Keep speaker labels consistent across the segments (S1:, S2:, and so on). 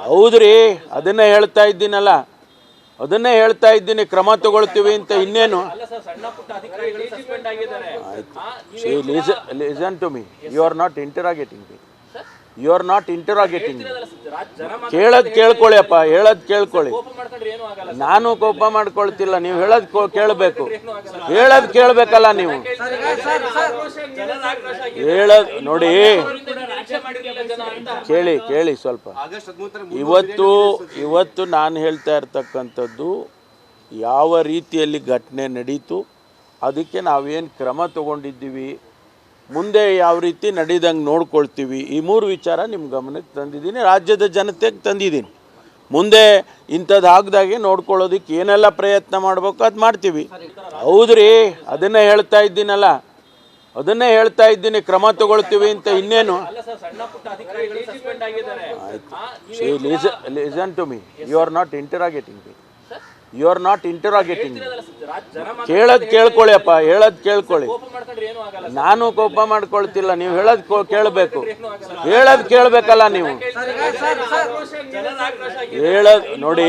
S1: ಹೌದ್ರಿ, ಅದನ್ನೇ ಹೇಳ್ತಾ ಇದ್ದೀನಲ್ಲ, ಅದನ್ನೇ ಹೇಳ್ತಾ ಇದ್ದೀನಿ, ಕ್ರಮ ತಗೊಳ್ತೀವಿ ಅಂತ. ಇನ್ನೇನು? Listen to me, you are not interrogating me, you are not interrogating. ಕೇಳೋದು ಕೇಳ್ಕೊಳ್ಳಿ ಅಪ್ಪ, ಹೇಳೋದು ಕೇಳ್ಕೊಳ್ಳಿ. ನಾನು ಕೋಪ ಮಾಡ್ಕೊಳ್ತಿಲ್ಲ, ನೀವು ಹೇಳೋದು ಕೇಳಬೇಕು, ಹೇಳೋದು ಕೇಳಬೇಕಲ್ಲ ನೀವು. ಹೇಳೋದು ನೋಡಿ, ಕೇಳಿ ಸ್ವಲ್ಪ. ಇವತ್ತು ನಾನು ಹೇಳ್ತಾ ಇರ್ತಕ್ಕಂಥದ್ದು ಯಾವ ರೀತಿಯಲ್ಲಿ ಘಟನೆ ನಡೀತು, ಅದಕ್ಕೆ ನಾವೇನು ಕ್ರಮ ತಗೊಂಡಿದ್ದೀವಿ, ಮುಂದೆ ಯಾವ ರೀತಿ ನಡೀದಂಗೆ ನೋಡ್ಕೊಳ್ತೀವಿ, ಈ 3 ವಿಚಾರ ನಿಮ್ಮ ಗಮನಕ್ಕೆ ತಂದಿದ್ದೀನಿ, ರಾಜ್ಯದ ಜನತೆಗೆ ತಂದಿದ್ದೀನಿ. ಮುಂದೆ ಇಂಥದ್ದು ಆಗದಾಗೆ ನೋಡ್ಕೊಳ್ಳೋದಕ್ಕೆ ಏನೆಲ್ಲ ಪ್ರಯತ್ನ ಮಾಡಬೇಕು ಅದು ಮಾಡ್ತೀವಿ. ಹೌದ್ರಿ, ಅದನ್ನೇ ಹೇಳ್ತಾ ಇದ್ದೀನಲ್ಲ, ಅದನ್ನೇ ಹೇಳ್ತಾ ಇದ್ದೀನಿ, ಕ್ರಮ ತಗೊಳ್ತೀವಿ ಅಂತ. ಇನ್ನೇನು? Listen to me, you are not interrogating me, you are not interrogating. ಕೇಳೋದು ಕೇಳ್ಕೊಳ್ಳಿ ಅಪ್ಪ, ಹೇಳೋದು ಕೇಳ್ಕೊಳ್ಳಿ. ನಾನು ಕೋಪ ಮಾಡ್ಕೊಳ್ತಿಲ್ಲ, ನೀವು ಹೇಳೋದು ಕೇಳಬೇಕು, ಹೇಳೋದು ಕೇಳಬೇಕಲ್ಲ ನೀವು. ಹೇಳೋದು ನೋಡಿ,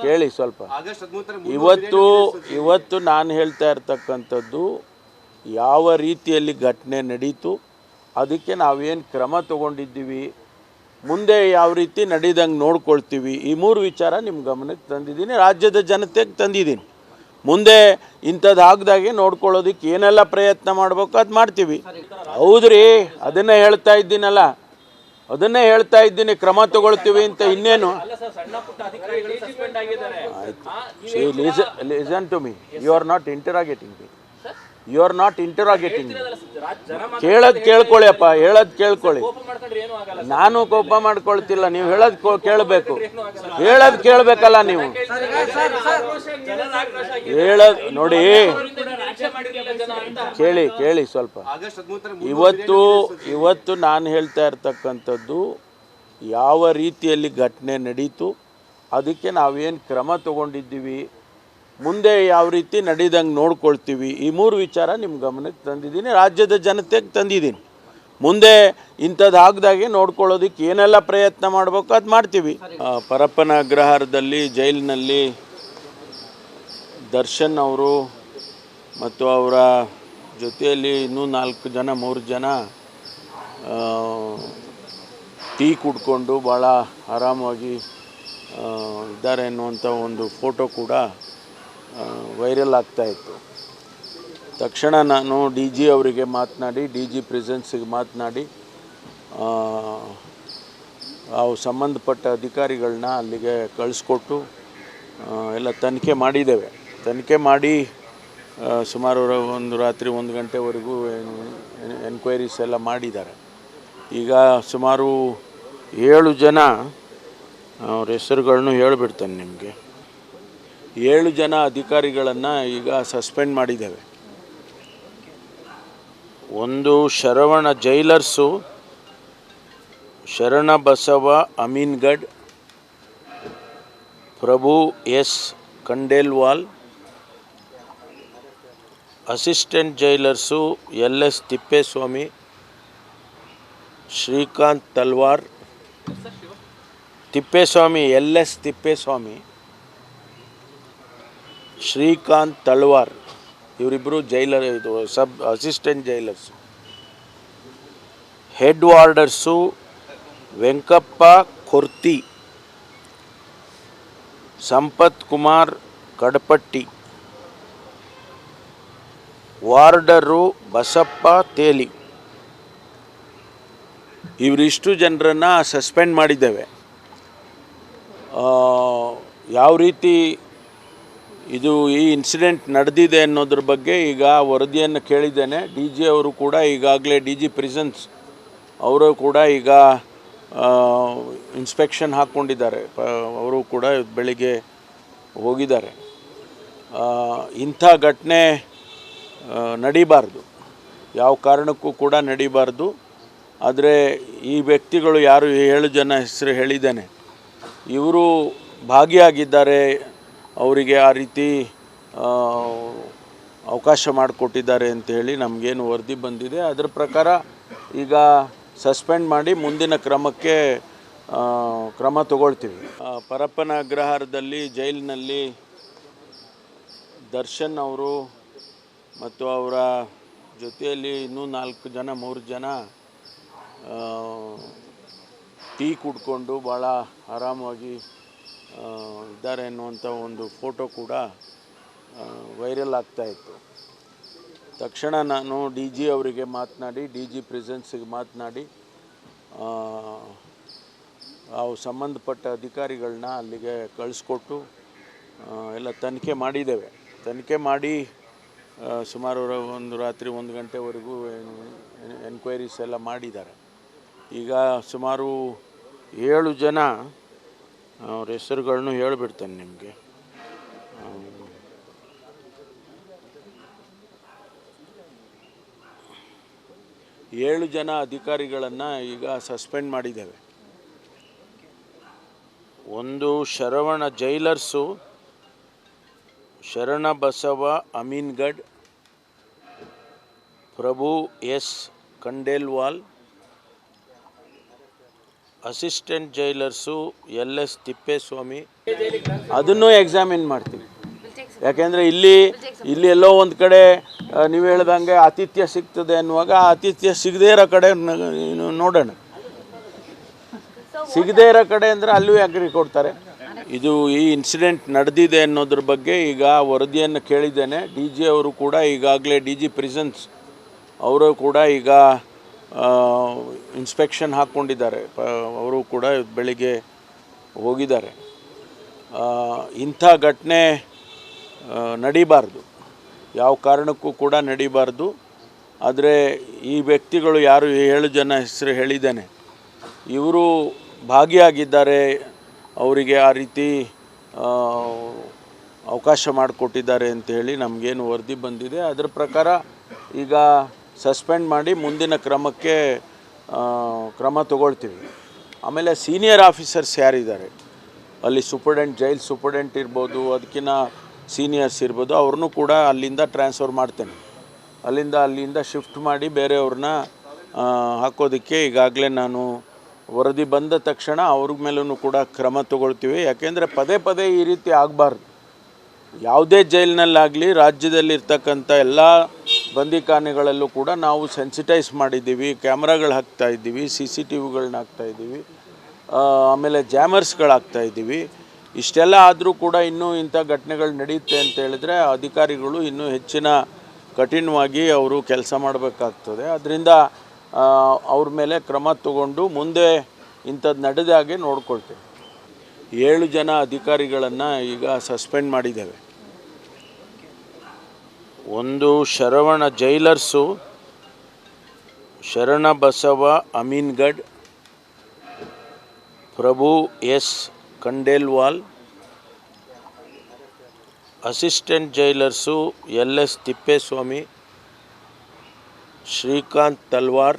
S1: ಕೇಳಿ ಸ್ವಲ್ಪ. ಇವತ್ತು ನಾನು ಹೇಳ್ತಾ ಇರ್ತಕ್ಕಂಥದ್ದು ಯಾವ ರೀತಿಯಲ್ಲಿ ಘಟನೆ ನಡೀತು, ಅದಕ್ಕೆ ನಾವೇನು ಕ್ರಮ ತಗೊಂಡಿದ್ದೀವಿ, ಮುಂದೆ ಯಾವ ರೀತಿ ನಡೀದಂಗೆ ನೋಡ್ಕೊಳ್ತೀವಿ, ಈ 3 ವಿಚಾರ ನಿಮ್ಮ ಗಮನಕ್ಕೆ ತಂದಿದ್ದೀನಿ, ರಾಜ್ಯದ ಜನತೆಗೆ ತಂದಿದ್ದೀನಿ. ಮುಂದೆ ಇಂಥದ್ದು ಆಗದಾಗೆ ನೋಡ್ಕೊಳ್ಳೋದಕ್ಕೆ ಏನೆಲ್ಲ ಪ್ರಯತ್ನ ಮಾಡಬೇಕು ಅದು ಮಾಡ್ತೀವಿ. ಹೌದ್ರಿ, ಅದನ್ನೇ ಹೇಳ್ತಾ ಇದ್ದೀನಲ್ಲ, ಅದನ್ನೇ ಹೇಳ್ತಾ ಇದ್ದೀನಿ, ಕ್ರಮ ತಗೊಳ್ತೀವಿ ಅಂತ. ಇನ್ನೇನು? Listen to me, you are not interrogating me, you are not interrogating. ಕೇಳೋದು ಕೇಳ್ಕೊಳ್ಳಿ ಅಪ್ಪ, ಹೇಳೋದು ಕೇಳ್ಕೊಳ್ಳಿ. ನಾನು ಕೋಪ ಮಾಡ್ಕೊಳ್ತಿಲ್ಲ, ನೀವು ಹೇಳೋದು ಕೇಳಬೇಕು, ಹೇಳೋದು ಕೇಳಬೇಕಲ್ಲ ನೀವು. ಹೇಳೋದು ನೋಡಿ, ಕೇಳಿ ಸ್ವಲ್ಪ. ಇವತ್ತು ನಾನು ಹೇಳ್ತಾ ಇರ್ತಕ್ಕಂಥದ್ದು ಯಾವ ರೀತಿಯಲ್ಲಿ ಘಟನೆ ನಡೀತು, ಅದಕ್ಕೆ ನಾವೇನು ಕ್ರಮ ತಗೊಂಡಿದ್ದೀವಿ, ಮುಂದೆ ಯಾವ ರೀತಿ ನಡೀದಂಗೆ ನೋಡ್ಕೊಳ್ತೀವಿ, ಈ 3 ವಿಚಾರ ನಿಮ್ಮ ಗಮನಕ್ಕೆ ತಂದಿದ್ದೀನಿ, ರಾಜ್ಯದ ಜನತೆಗೆ ತಂದಿದ್ದೀನಿ. ಮುಂದೆ ಇಂಥದ್ದು ಆಗದಾಗೆ ನೋಡ್ಕೊಳ್ಳೋದಕ್ಕೆ ಏನೆಲ್ಲ ಪ್ರಯತ್ನ ಮಾಡಬೇಕು ಅದು ಮಾಡ್ತೀವಿ. ಪರಪ್ಪನ ಅಗ್ರಹಾರದಲ್ಲಿ ಜೈಲಿನಲ್ಲಿ ದರ್ಶನ್ ಅವರು ಮತ್ತು ಅವರ ಜೊತೆಯಲ್ಲಿ ಇನ್ನೂ 3 ಜನ ಟೀ ಕುಡ್ಕೊಂಡು ಭಾಳ ಆರಾಮವಾಗಿ ಇದ್ದಾರೆ ಅನ್ನುವಂಥ ಒಂದು ಫೋಟೋ ಕೂಡ ವೈರಲ್ ಆಗ್ತಾಯಿತ್ತು. ತಕ್ಷಣ ನಾನು DG ಅವರಿಗೆ ಮಾತನಾಡಿ, DG ಪ್ರೆಸೆನ್ಸಿಗೆ ಮಾತನಾಡಿ ಅವು ಸಂಬಂಧಪಟ್ಟ ಅಧಿಕಾರಿಗಳನ್ನ ಅಲ್ಲಿಗೆ ಕಳಿಸ್ಕೊಟ್ಟು ಎಲ್ಲ ತನಿಖೆ ಮಾಡಿದ್ದೇವೆ. ತನಿಖೆ ಮಾಡಿ ಸುಮಾರು ಒಂದು ರಾತ್ರಿ 1 ಗಂಟೆವರೆಗೂ ಎನ್ಕ್ವೈರೀಸ್ ಎಲ್ಲ ಮಾಡಿದ್ದಾರೆ. ಈಗ ಸುಮಾರು 7 ಜನ, ಅವ್ರ ಹೆಸರುಗಳನ್ನು ಹೇಳಿಬಿಡ್ತೇನೆ ನಿಮಗೆ, 7 ಜನ ಅಧಿಕಾರಿಗಳನ್ನು ಈಗ ಸಸ್ಪೆಂಡ್ ಮಾಡಿದ್ದೇವೆ. ಒಂದು Sharavana jailers, Sharanabasava Amingad, Prabhu S Khandelwal. Assistant jailers LS Tippeswamy, Srikanth Talwar, Tippeswamy LS Tippeswamy, Srikanth Talwar, ಇವರಿಬ್ಬರು ಜೈಲರ್, ಇದು assistant jailers. Head warders Venkappa Korti, Sampath Kumar Kadapatti, warder Basappa Teli. ಇವರಿಷ್ಟು ಜನರನ್ನು ಸಸ್ಪೆಂಡ್ ಮಾಡಿದ್ದೇವೆ. ಯಾವ ರೀತಿ ಇದು ಈ ಇನ್ಸಿಡೆಂಟ್ ನಡೆದಿದೆ ಅನ್ನೋದ್ರ ಬಗ್ಗೆ ಈಗ ವರದಿಯನ್ನು ಕೇಳಿದ್ದೇನೆ. DG ಅವರು ಕೂಡ ಈಗಾಗಲೇ DG ಪ್ರಿಸನ್ಸ್ ಅವರು ಕೂಡ ಈಗ ಇನ್ಸ್ಪೆಕ್ಷನ್ ಹಾಕ್ಕೊಂಡಿದ್ದಾರೆ. ಅವರು ಕೂಡ ಬೆಳಿಗ್ಗೆ ಹೋಗಿದ್ದಾರೆ. ಇಂಥ ಘಟನೆ ನಡೀಬಾರ್ದು, ಯಾವ ಕಾರಣಕ್ಕೂ ಕೂಡ ನಡೀಬಾರ್ದು. ಆದರೆ ಈ ವ್ಯಕ್ತಿಗಳು ಯಾರು 7 ಜನ ಹೆಸರು ಹೇಳಿದ್ದೇನೆ, ಇವರು ಭಾಗಿಯಾಗಿದ್ದಾರೆ, ಅವರಿಗೆ ಆ ರೀತಿ ಅವಕಾಶ ಮಾಡಿಕೊಟ್ಟಿದ್ದಾರೆ ಅಂತ ಹೇಳಿ ನಮಗೇನು ವರದಿ ಬಂದಿದೆ. ಅದರ ಪ್ರಕಾರ ಈಗ ಸಸ್ಪೆಂಡ್ ಮಾಡಿ ಮುಂದಿನ ಕ್ರಮಕ್ಕೆ ಕ್ರಮ ತಗೊಳ್ತೀವಿ. ಪರಪ್ಪನ ಅಗ್ರಹಾರದಲ್ಲಿ ಜೈಲಿನಲ್ಲಿ ದರ್ಶನ್ ಅವರು ಮತ್ತು ಅವರ ಜೊತೆಯಲ್ಲಿ ಇನ್ನೂ 3 ಜನ ಟೀ ಕುಡ್ಕೊಂಡು ಭಾಳ ಆರಾಮವಾಗಿ ಇದ್ದಾರೆ ಅನ್ನುವಂಥ ಒಂದು ಫೋಟೋ ಕೂಡ ವೈರಲ್ ಆಗ್ತಾಯಿತ್ತು. ತಕ್ಷಣ ನಾನು ಡಿ ಜಿ ಅವರಿಗೆ ಮಾತನಾಡಿ, ಡಿ ಜಿ ಪ್ರೆಸೆನ್ಸಿಗೆ ಮಾತನಾಡಿ ಅವು ಸಂಬಂಧಪಟ್ಟ ಅಧಿಕಾರಿಗಳನ್ನ ಅಲ್ಲಿಗೆ ಕಳಿಸ್ಕೊಟ್ಟು ಎಲ್ಲ ತನಿಖೆ ಮಾಡಿದ್ದೇವೆ. ತನಿಖೆ ಮಾಡಿ ಸುಮಾರು ಒಂದು ರಾತ್ರಿ 1 ಗಂಟೆವರೆಗೂ ಎನ್ಕ್ವೈರೀಸ್ ಎಲ್ಲ ಮಾಡಿದ್ದಾರೆ. ಈಗ ಸುಮಾರು 7 ಜನ, ಅವ್ರ ಹೆಸರುಗಳನ್ನು ಹೇಳಿಬಿಡ್ತೇನೆ ನಿಮಗೆ. 7 ಜನ ಅಧಿಕಾರಿಗಳನ್ನು ಈಗ ಸಸ್ಪೆಂಡ್ ಮಾಡಿದ್ದೇವೆ. ಒಂದು Sharavana jailers, Sharanabasava Amingad, Prabhu S Khandelwal. Assistant jailers LS Tippeswamy. ಅದನ್ನು ಎಕ್ಸಾಮಿನ್ ಮಾಡ್ತೀವಿ. ಯಾಕೆಂದರೆ ಇಲ್ಲಿ ಎಲ್ಲೋ ಒಂದು ಕಡೆ ನೀವು ಹೇಳ್ದಂಗೆ ಆತಿಥ್ಯ ಸಿಗ್ತದೆ ಅನ್ನುವಾಗ ಆತಿಥ್ಯ ಸಿಗದೇ ಇರೋ ಕಡೆ ನೋಡೋಣ. ಸಿಗದೇ ಇರೋ ಕಡೆ ಅಂದರೆ ಅಲ್ಲೂ ಅಗ್ರಿ ಕೊಡ್ತಾರೆ. ಇದು ಈ ಇನ್ಸಿಡೆಂಟ್ ನಡೆದಿದೆ ಅನ್ನೋದ್ರ ಬಗ್ಗೆ ಈಗ ವರದಿಯನ್ನು ಕೇಳಿದ್ದೇನೆ. ಡಿ ಜಿ ಅವರು ಕೂಡ ಈಗಾಗಲೇ ಡಿ ಜಿ ಪ್ರಿಸನ್ಸ್ ಅವರು ಕೂಡ ಈಗ ಇನ್ಸ್ಪೆಕ್ಷನ್ ಹಾಕ್ಕೊಂಡಿದ್ದಾರೆ. ಅವರು ಕೂಡ ಬೆಳಿಗ್ಗೆ ಹೋಗಿದ್ದಾರೆ. ಇಂಥ ಘಟನೆ ನಡೀಬಾರ್ದು, ಯಾವ ಕಾರಣಕ್ಕೂ ಕೂಡ ನಡೀಬಾರ್ದು. ಆದರೆ ಈ ವ್ಯಕ್ತಿಗಳು ಯಾರು 7 ಜನ ಹೆಸರು ಹೇಳಿದ್ದೇನೆ, ಇವರು ಭಾಗಿಯಾಗಿದ್ದಾರೆ. ಅವರಿಗೆ ಆ ರೀತಿ ಅವಕಾಶ ಮಾಡಿಕೊಟ್ಟಿದ್ದಾರೆ ಅಂಥೇಳಿ ನಮಗೇನು ವರದಿ ಬಂದಿದೆ. ಅದರ ಪ್ರಕಾರ ಈಗ ಸಸ್ಪೆಂಡ್ ಮಾಡಿ ಮುಂದಿನ ಕ್ರಮಕ್ಕೆ ಕ್ರಮ ತಗೊಳ್ತೀವಿ. ಆಮೇಲೆ ಸೀನಿಯರ್ ಆಫೀಸರ್ಸ್ ಯಾರಿದ್ದಾರೆ ಅಲ್ಲಿ, ಜೈಲ್ ಸೂಪರ್ಡೆಂಟ್ ಇರ್ಬೋದು, ಅದಕ್ಕಿಂತ ಸೀನಿಯರ್ಸ್ ಇರ್ಬೋದು, ಅವ್ರನ್ನೂ ಕೂಡ ಅಲ್ಲಿಂದ ಟ್ರಾನ್ಸ್ಫರ್ ಮಾಡ್ತೇನೆ. ಅಲ್ಲಿಂದ ಶಿಫ್ಟ್ ಮಾಡಿ ಬೇರೆಯವ್ರನ್ನ ಹಾಕೋದಕ್ಕೆ ಈಗಾಗಲೇ ನಾನು ವರದಿ ಬಂದ ತಕ್ಷಣ ಅವ್ರ ಮೇಲೂ ಕೂಡ ಕ್ರಮ ತಗೊಳ್ತೀವಿ. ಯಾಕೆಂದರೆ ಪದೇ ಈ ರೀತಿ ಆಗಬಾರ್ದು. ಯಾವುದೇ ಜೈಲಿನಲ್ಲಾಗಲಿ ರಾಜ್ಯದಲ್ಲಿರ್ತಕ್ಕಂಥ ಎಲ್ಲ ಬಂದಿಖಾನೆಗಳಲ್ಲೂ ಕೂಡ ನಾವು ಸೆನ್ಸಿಟೈಸ್ ಮಾಡಿದ್ದೀವಿ, ಕ್ಯಾಮ್ರಾಗಳು ಹಾಕ್ತಾಯಿದ್ದೀವಿ, CCTVಗಳನ್ನ ಹಾಕ್ತಾಯಿದ್ದೀವಿ, ಆಮೇಲೆ ಜಾಮರ್ಸ್ಗಳಾಗ್ತಾಯಿದ್ದೀವಿ. ಇಷ್ಟೆಲ್ಲ ಆದರೂ ಕೂಡ ಇನ್ನೂ ಇಂಥ ಘಟನೆಗಳು ನಡೆಯುತ್ತೆ ಅಂತ ಹೇಳಿದ್ರೆ ಅಧಿಕಾರಿಗಳು ಇನ್ನೂ ಹೆಚ್ಚಿನ ಕಠಿಣವಾಗಿ ಅವರು ಕೆಲಸ ಮಾಡಬೇಕಾಗ್ತದೆ. ಅದರಿಂದ ಅವ್ರ ಮೇಲೆ ಕ್ರಮ ತಗೊಂಡು ಮುಂದೆ ಇಂಥದ್ದು ನಡೆದ ಹಾಗೆ ನೋಡ್ಕೊಳ್ತೇವೆ. 7 ಜನ ಅಧಿಕಾರಿಗಳನ್ನು ಈಗ ಸಸ್ಪೆಂಡ್ ಮಾಡಿದ್ದೇವೆ. ಒಂದು Sharavana jailers, Sharanabasava Amingad, Prabhu S Khandelwal. Assistant jailers LS Tippeswamy, Srikanth ತಲ್ವಾರ್.